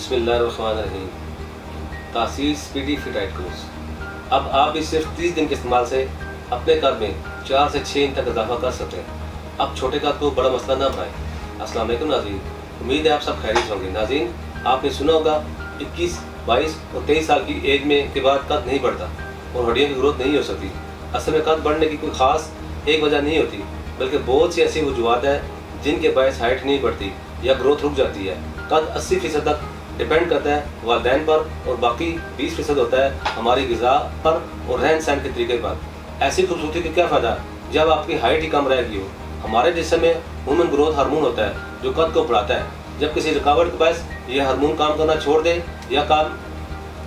बिस्मिल्लाहिर्रहमानिर्रहीम। तासीर speedy fit course. अब आप भी सिर्फ 30 दिन के इस्तेमाल से अपने कद में 4 से 6 इंच तक इजाफा कर सकते हैं। अब छोटे कद को बड़ा मसला ना बनाएं। अस्सलाम वालेकुम नाज़रीन, उम्मीद है आप सब खैरियत होंगे। नाज़रीन, आपने सुना होगा 21, 22 और 23 साल की एज में के बाद कद नहीं बढ़ता और हड्डियों की ग्रोथ नहीं हो सकती। असल में कद बढ़ने की कोई ख़ास एक वजह नहीं होती, बल्कि बहुत सी ऐसी वजूहत है जिनके बायस हाइट नहीं बढ़ती या ग्रोथ रुक जाती है। कद 80% तक डिपेंड करता है वालिदैन पर और बाकी 20% होता है हमारी ग़िज़ा पर और रहन सहन के तरीके पर। ऐसी खूबसूरती का क्या फ़ायदा जब आपकी हाइट ही कम रहेगी हो। हमारे जिस्म में ह्यूमन ग्रोथ हार्मोन होता है जो कद को बढ़ाता है। जब किसी रुकावट के पास यह हार्मोन काम करना छोड़ दे या काम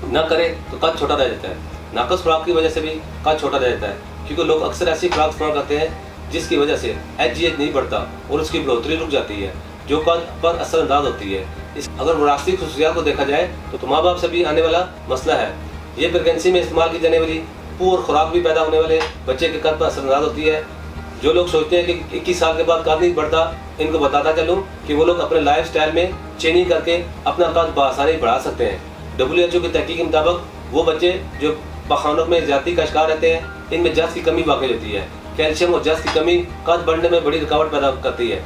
न करे तो कद छोटा रह जाता है। नाकस खुराक की वजह से भी कद छोटा रह जाता है, क्योंकि लोग अक्सर ऐसी खुराक इस्तेमाल करते हैं जिसकी वजह से HGH नहीं बढ़ता और उसकी बढ़ोतरी रुक जाती है, जो कद पर असरअंदाज होती है। अगर विरासती खसूसियात को देखा जाए तो माँ बाप से भी आने वाला मसला है। ये प्रेगनेंसी में इस्तेमाल की जाने वाली पूर खुराक भी पैदा होने वाले बच्चे के कद पर असरअंदाज होती है। जो लोग सोचते हैं कि 21 साल के बाद कद नहीं बढ़ता, इनको बताता चलूँ कि वो लोग अपने लाइफ स्टाइल में चेंजिंग करके अपना कद बआसानी बढ़ा सकते हैं। WHO की तहकीक के मुताबिक वो बच्चे जो पखानों में ज़्यादती का शिकार रहते हैं, इनमें जस्त की कमी वाक़ई होती है। कैल्शियम और जस्त की कमी कद बढ़ने में बड़ी रुकावट पैदा करती है।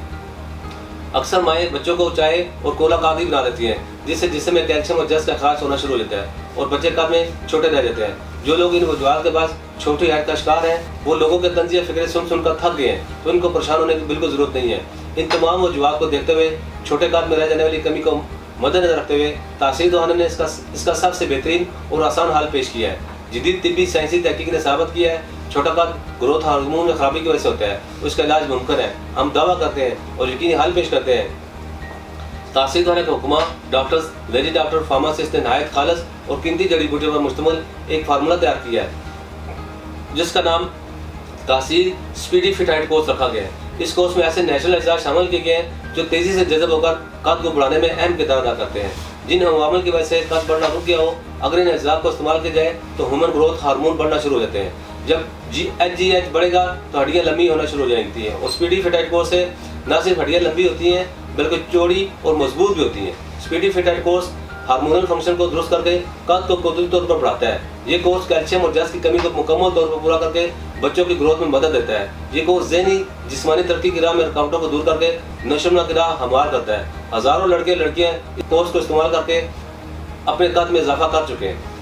अक्सर माएँ बच्चों को चाय और कोला कादी बना देती हैं, जिससे जिस्म में कैल्शियम और जस्त का खास होना शुरू हो जाता है और बच्चे कद में छोटे रह जाते हैं। जो लोग इन वजूहात के पास छोटी हाइट का शिकार हैं, वो लोगों के तंज़िया फिक्र सुनकर थक गए हैं, तो इनको परेशान होने की बिल्कुल ज़रूरत नहीं है। इन तमाम वजूहात को देखते हुए छोटे कद में रह जाने वाली कमी को मद्देनजर रखते हुए तासीर दवाने ने इसका सबसे बेहतरीन और आसान हल पेश किया है। जदीद तिब्बी साइंसी तहकीक ने साबित किया है छोटा कद ग्रोथ हार्मोन में खराबी की वजह से होता है, उसका इलाज मुमकिन है। हम दावा करते हैं और यकीनी हल पेश करते हैं। तासीर दवाने के हुक्मा डॉक्टर्स, लेडी डॉक्टर, फार्मासिस्ट ने नहायत खालस और कीमती जड़ी बूटियों पर मुश्तमिल एक फार्मूला तैयार किया है जिसका नाम तासीर स्पीडी फिट कोर्स रखा गया है। इस कोर्स में ऐसे नेचुरल अज्जा शामिल किए गए हैं जो तेज़ी से जज़ब होकर कद को बढ़ाने में अहम किरदार अदा करते हैं। जिन अवामिल की वजह से कद बढ़ना रुक गया हो, अगर इन अज्जा को इस्तेमाल किया जाए तो ह्यूमन ग्रोथ हार्मोन बढ़ना शुरू हो जाते हैं। जब HGH बढ़ेगा तो हड्डियाँ लंबी होना शुरू हो जाती हैं और स्पीडी फिट कोर्स से न सिर्फ हड्डियाँ लंबी होती हैं बल्कि चौड़ी और मजबूत भी होती हैं। Speedy fit course hormonal function को दुरुस्त करके कद को कुदरती तौर पर बढ़ाता है। ये कोर्स कैल्शियम और जस्त की कमी को मुकम्मल तौर पर पूरा करके बच्चों की ग्रोथ में मदद देता है। ये कोर्स ज़हनी जिस्मानी तरक्की की राह में रुकावटों को दूर करके नशोनुमा की राह हमवार करता है। हज़ारों लड़के लड़कियाँ इस कोर्स को इस्तेमाल करके अपने कद में इजाफा कर चुके हैं।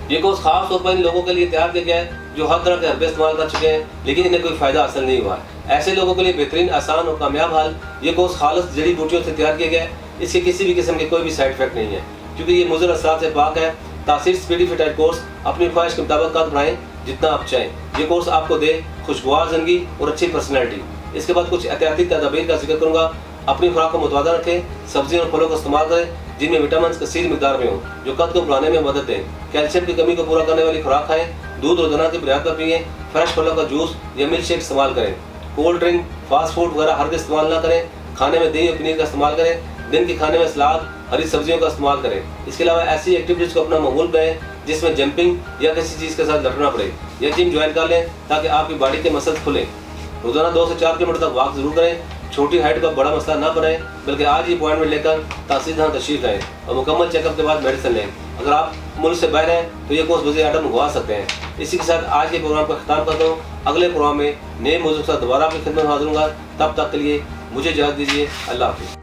ये कोर्स खास तौर पर इन लोगों के लिए तैयार किया गया है जो हर तरह के हरबे इस्तेमाल कर चुके हैं लेकिन इन्हें कोई फ़ायदा हासिल नहीं हुआ है। ऐसे लोगों के लिए बेहतरीन, आसान और कामयाब हल ये कोर्स खालिस जड़ी बूटियों से तैयार किया गया है। इसके किसी भी किस्म के कोई भी साइड इफेक्ट नहीं है, क्योंकि ये मुज़र असरात से पाक है। तासीर स्पीडी फिट कोर्स अपनी ख्वाहिश के मुताबिक कद बढ़ाएं जितना आप चाहें। ये कोर्स आपको दे खुशगवार ज़िंदगी और अच्छी पर्सनैलिटी। इसके बाद कुछ एहतियाती तदाबीर का जिक्र करूँगा। अपनी खुराक को मुतवाज़न रखें, सब्जियों और फलों का इस्तेमाल करें जिनमें विटामिन कसीर मिकदार में हो जो कद को बढ़ाने में मदद दें। कैल्शियम की कमी को पूरा करने वाली खुराक खाएं, दूध रोजाना की बुनियाद पर पिएं, फ्रेश फलों का जूस या मिल्क शेक इस्तेमाल करें। कोल्ड ड्रिंक, फास्ट फूड वगैरह हर इस्तेमाल ना करें। खाने में दही और पनीर का इस्तेमाल करें। दिन के खाने में सलाद, हरी सब्जियों का इस्तेमाल करें। इसके अलावा ऐसी एक्टिविटीज़ को अपना माहौल बनाएं जिसमें जंपिंग या किसी चीज़ के साथ लड़ना पड़े या जिम ज्वाइन कर लें ताकि आपकी बॉडी के मसल्स खुलें। रोजाना 2 से 4 किलोमीटर तक वॉक जरूर करें। छोटी हाइट का बड़ा मसला ना बनाएं, बल्कि आज ही अपॉइंटमेंट लेकर तासीर यहाँ तशरीफ लाएं और मुकम्मल चेकअप के बाद मेडिसिन लें। अगर आप मुल्क से बाहर हैं तो ये कोर्स वज़ीर आज़म मंगवा सकते हैं। इसी के साथ आज के प्रोग्राम का खत्म करता हूँ। अगले प्रोग्राम में नए मौजूद के साथ दोबारा आपकी खिदमत में हाजिर होऊंगा। तब तक के लिए मुझे इजाज़त दीजिए। अल्लाह हाफ़िज़।